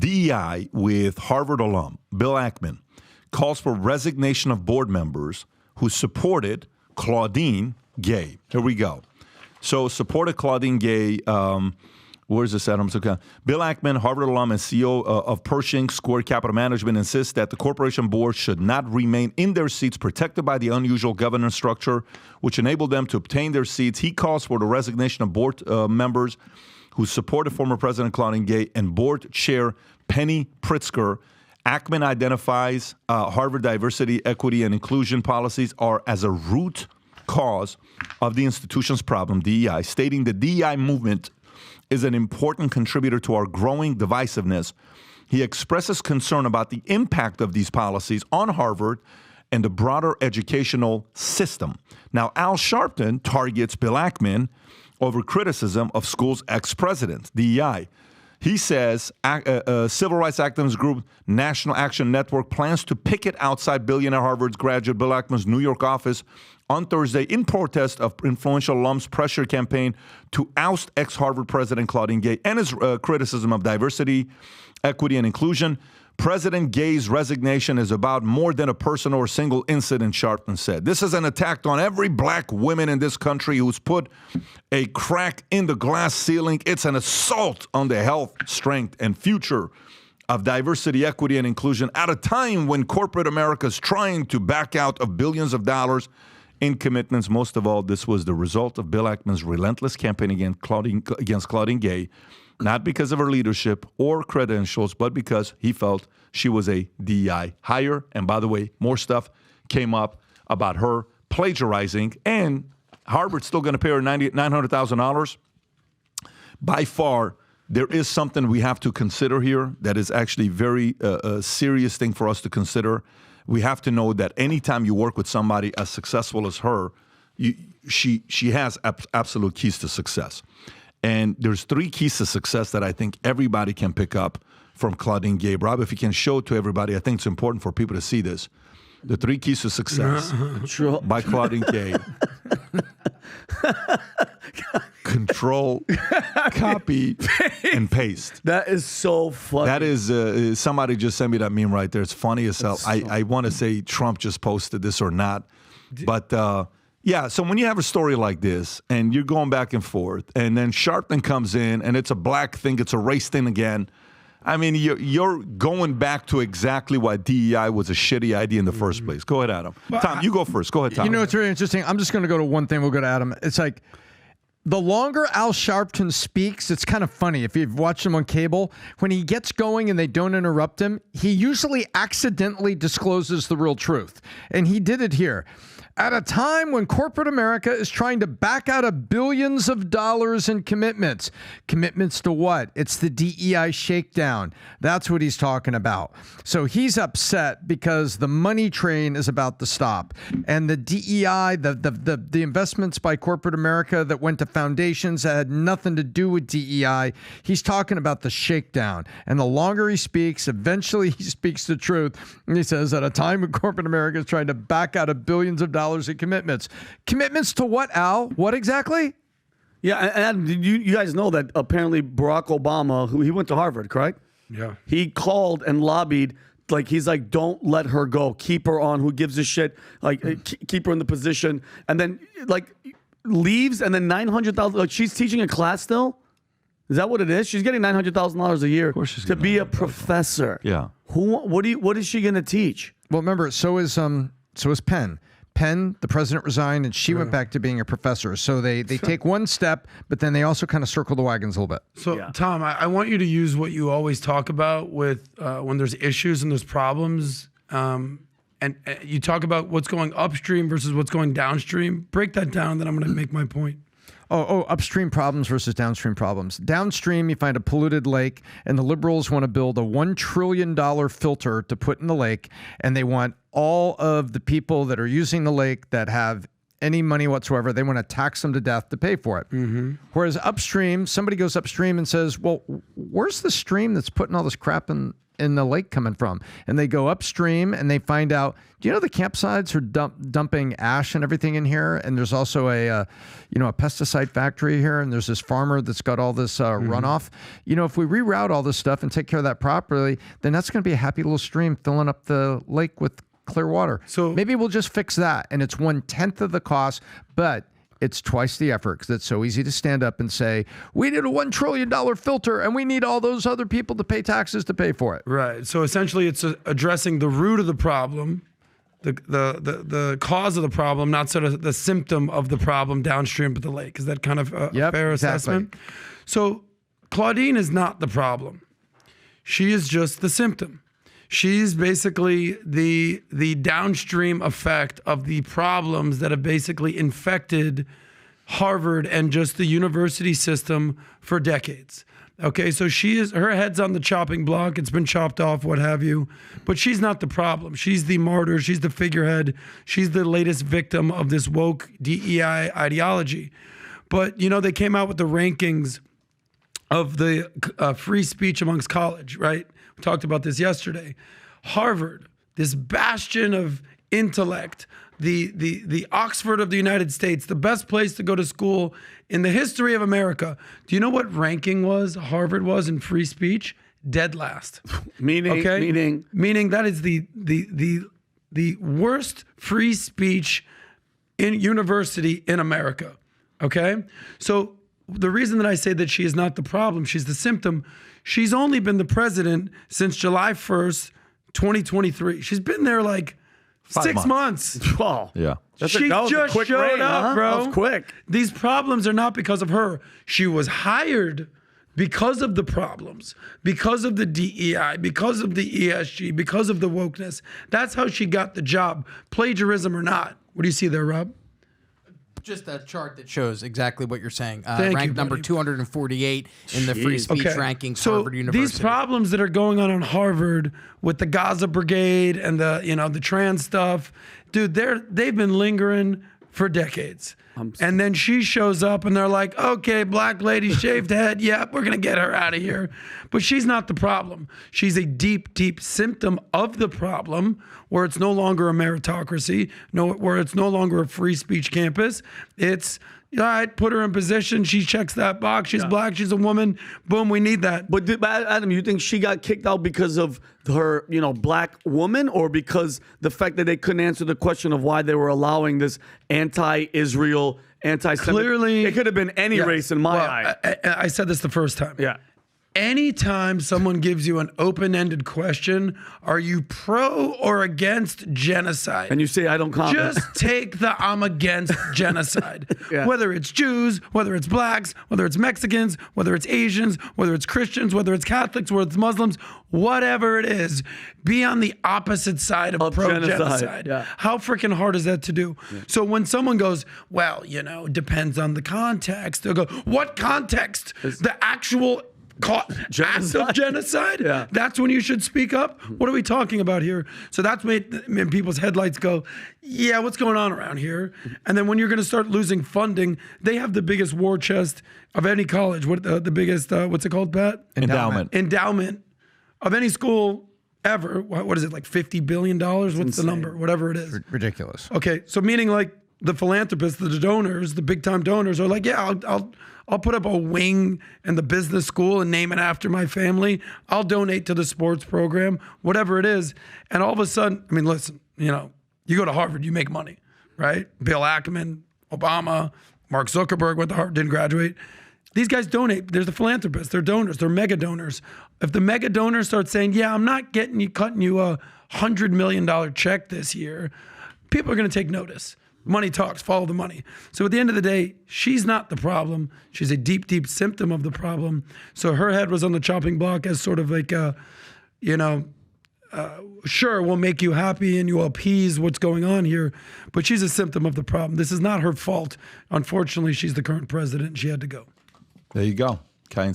DEI with Harvard alum Bill Ackman calls for resignation of board members who supported Claudine Gay. Here we go. So supported Claudine Gay. Where's this, Adam? Bill Ackman, Harvard alum and CEO of Pershing Square Capital Management, insists that the corporation board should not remain in their seats protected by the unusual governance structure, which enabled them to obtain their seats. He calls for the resignation of board members who supported former President Claudine Gay and board chair Penny Pritzker. Ackman identifies Harvard diversity, equity, and inclusion policies are as a root cause of the institution's problem, DEI, stating the DEI movement is an important contributor to our growing divisiveness. He expresses concern about the impact of these policies on Harvard and the broader educational system. Now, Al Sharpton targets Bill Ackman over criticism of school's ex-president, DEI. He says civil rights activist group National Action Network plans to picket outside billionaire Harvard graduate Bill Ackman's New York office on Thursday in protest of influential alums' pressure campaign to oust ex-Harvard President Claudine Gay and his criticism of diversity, equity, and inclusion. President Gay's resignation is about more than a personal or single incident, Sharpton said. This is an attack on every black woman in this country who's put a crack in the glass ceiling. It's an assault on the health, strength, and future of diversity, equity, and inclusion at a time when corporate America is trying to back out of billions of dollars in commitments. Most of all, this was the result of Bill Ackman's relentless campaign against Claudine Gay, not because of her leadership or credentials, but because he felt she was a DEI hire. And by the way, more stuff came up about her plagiarizing, and Harvard's still going to pay her $900,000. By far, there is something we have to consider here that is actually very serious thing for us to consider. We have to know that anytime you work with somebody as successful as her, she has absolute keys to success. And there's 3 keys to success that I think everybody can pick up from Claudine Gay. Rob, if you can show it to everybody, I think it's important for people to see this. The 3 keys to success by Claudine Gay. Control, copy, and paste. That is so funny. That is, somebody just sent me that meme right there. It's funny as hell. I want to say Trump just posted this or not. But, yeah, so when you have a story like this and you're going back and forth, and then Sharpton comes in and it's a black thing, it's a race thing again. I mean, you're going back to exactly why DEI was a shitty idea in the first place. Go ahead, Adam. Well, Tom, you go first. Go ahead, Tom. You know, it's really interesting. I'm just going to go to one thing. We'll go to Adam. It's like the longer Al Sharpton speaks, it's kind of funny. If you've watched him on cable, when he gets going and they don't interrupt him, he usually accidentally discloses the real truth. And he did it here. At a time when corporate America is trying to back out of billions of dollars in commitments. Commitments to what? It's the DEI shakedown. That's what he's talking about. So he's upset because the money train is about to stop. And the DEI, the investments by corporate America that went to foundations that had nothing to do with DEI, he's talking about the shakedown. And the longer he speaks, eventually he speaks the truth. And he says, at a time when corporate America is trying to back out of billions of dollars in commitments. Commitments to what, Al? What exactly? Yeah, and you guys know that apparently Barack Obama, he went to Harvard, correct? Yeah. He called and lobbied, like he's like, don't let her go. Keep her on. Who gives a shit? Like, keep her in the position. And then, like, leaves, and then $900,000. Like, she's teaching a class still? Is that what it is? She's getting $900,000 a year to be a professor. Yeah. What is she going to teach? Well, remember, so is Penn. Penn, the president resigned, and she went back to being a professor. So they take one step, but then they also kind of circle the wagons a little bit. So, Tom, I want you to use what you always talk about with when there's issues and there's problems, and you talk about what's going upstream versus what's going downstream. Break that down, then I'm going to make my point. Upstream problems versus downstream problems. Downstream, you find a polluted lake, and the liberals want to build a $1 trillion filter to put in the lake, and they want all of the people that are using the lake that have any money whatsoever. They want to tax them to death to pay for it. Whereas upstream, somebody goes upstream and says, well, where's the stream that's putting all this crap in the lake coming from? And they go upstream and they find out, do you know the campsites are dumping ash and everything in here? And there's also a pesticide factory here. And there's this farmer that's got all this runoff. If we reroute all this stuff and take care of that properly, then that's going to be a happy little stream filling up the lake with clear water. So maybe we'll just fix that. And it's 1/10 of the cost, but it's twice the effort because it's so easy to stand up and say, we need a $1 trillion filter and we need all those other people to pay taxes to pay for it. Right. So essentially it's addressing the root of the problem, the cause of the problem, not sort of the symptom of the problem downstream of the lake. Is that kind of a fair assessment? So Claudine is not the problem. She is just the symptom. She's basically the downstream effect of the problems that have basically infected Harvard and just the university system for decades. Okay, so her head's on the chopping block. It's been chopped off, what have you. But she's not the problem. She's the martyr. She's the figurehead. She's the latest victim of this woke DEI ideology. But, they came out with the rankings of the free speech amongst college, right? We talked about this yesterday. Harvard, this bastion of intellect, the Oxford of the United States, the best place to go to school in the history of America. Do you know what ranking Harvard was in free speech? Dead last. Meaning that is the worst free speech in university in America. Okay? So the reason that I say that she is not the problem, she's the symptom. She's only been the president since July 1st, 2023. She's been there like 6 months. Oh, Yeah. She just showed up, bro. That was quick. These problems are not because of her. She was hired because of the problems, because of the DEI, because of the ESG, because of the wokeness. That's how she got the job, plagiarism or not. What do you see there, Rob? Just a chart that shows exactly what you're saying. Thank you, ranked number buddy. 248 in the free speech rankings, So Harvard University. these problems that are going on Harvard with the Gaza Brigade and the trans stuff, dude, they've been lingering for decades. And then she shows up and they're like, okay, black lady, shaved head. Yep, we're going to get her out of here. But she's not the problem. She's a deep, deep symptom of the problem where it's no longer a meritocracy, where it's no longer a free speech campus. It's, all right, put her in position. She checks that box. She's black. She's a woman. Boom, we need that. But Adam, you think she got kicked out because of her, black woman, or because the fact that they couldn't answer the question of why they were allowing this anti-Israel, anti-Semitic? Clearly, it could have been any race in my eye. I said this the first time. Yeah. Anytime someone gives you an open-ended question, are you pro or against genocide? And you say, I don't comment. Just take the I'm against genocide. Yeah. Whether it's Jews, whether it's blacks, whether it's Mexicans, whether it's Asians, whether it's Christians, whether it's Catholics, whether it's Muslims, whatever it is, be on the opposite side of pro-genocide. Yeah. How freaking hard is that to do? Yeah. So when someone goes, well, it depends on the context, they'll go, what context? The actual act of genocide? Yeah. That's when you should speak up? What are we talking about here? So that's made people's headlights go, yeah, what's going on around here? And then when you're going to start losing funding, they have the biggest war chest of any college. What the biggest, what's it called, Pat? Endowment of any school ever. What is it, like $50 billion? What's the number? Whatever it is. Ridiculous. Okay, so meaning like the philanthropists, the donors, the big-time donors are like, yeah, I'll put up a wing in the business school and name it after my family. I'll donate to the sports program, whatever it is. And all of a sudden, I mean, listen, you go to Harvard, you make money, right? Bill Ackman, Obama, Mark Zuckerberg went to Harvard, didn't graduate. These guys donate. There's the philanthropists. They're donors. They're mega donors. If the mega donors start saying, yeah, I'm not cutting you a $100 million check this year, people are going to take notice. Money talks, follow the money. So at the end of the day, she's not the problem. She's a deep, deep symptom of the problem. So her head was on the chopping block as sort of like, sure, we'll make you happy and you'll appease what's going on here, but she's a symptom of the problem. This is not her fault. Unfortunately, she's the current president and she had to go. There you go.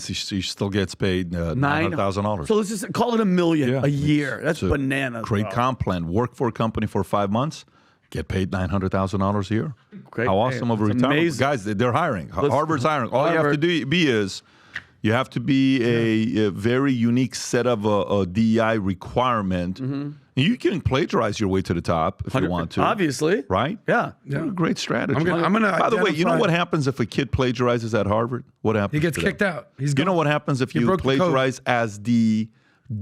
She still gets paid $900,000. So let's just call it $1 million a year. That's bananas. Great comp plan. Work for a company for 5 months. get paid $900,000 a year. Great. How awesome Hey, of a it's retirement. amazing. Guys, they're hiring. Harvard's hiring. All you have to be is you have to be a very unique set of a DEI requirement. You can plagiarize your way to the top if you want to. Obviously. Right? Yeah. What a great strategy. I'm gonna By the way, you know identify- what happens if a kid plagiarizes at Harvard? What happens? He gets to them? kicked out. He's You gone. know what happens if you broke the code. plagiarize as the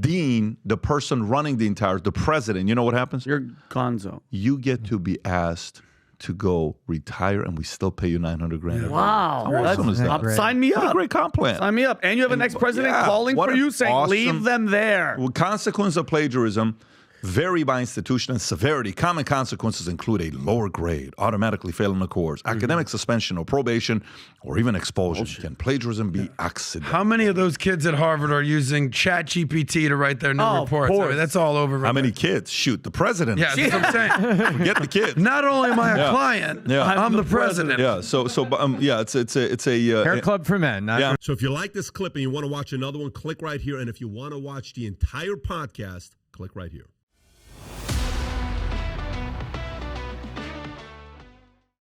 dean, the person running the president? You know what happens? You're gonzo. You get to be asked to go retire, and we still pay you $900,000. Wow. How awesome is that? great? Sign me What a up. great comp plan. Sign me up. And you have an ex-president yeah, calling what for an you saying, awesome- leave them there. Well, consequence of plagiarism vary by institution and severity. Common consequences include a lower grade, automatically failing the course, academic suspension or probation, or even expulsion. Can plagiarism be accidental? How many of those kids at Harvard are using ChatGPT to write their new Oh, of reports? I course. mean, that's all over. How many kids? Shoot, the president. Yeah, that's what I'm saying. Get the kids. Not only am I a Yeah. client, Yeah. I'm the president. Yeah. Yeah. It's a Hair Club for Men. Not yeah. So if you like this clip and you want to watch another one, click right here. And if you want to watch the entire podcast, click right here.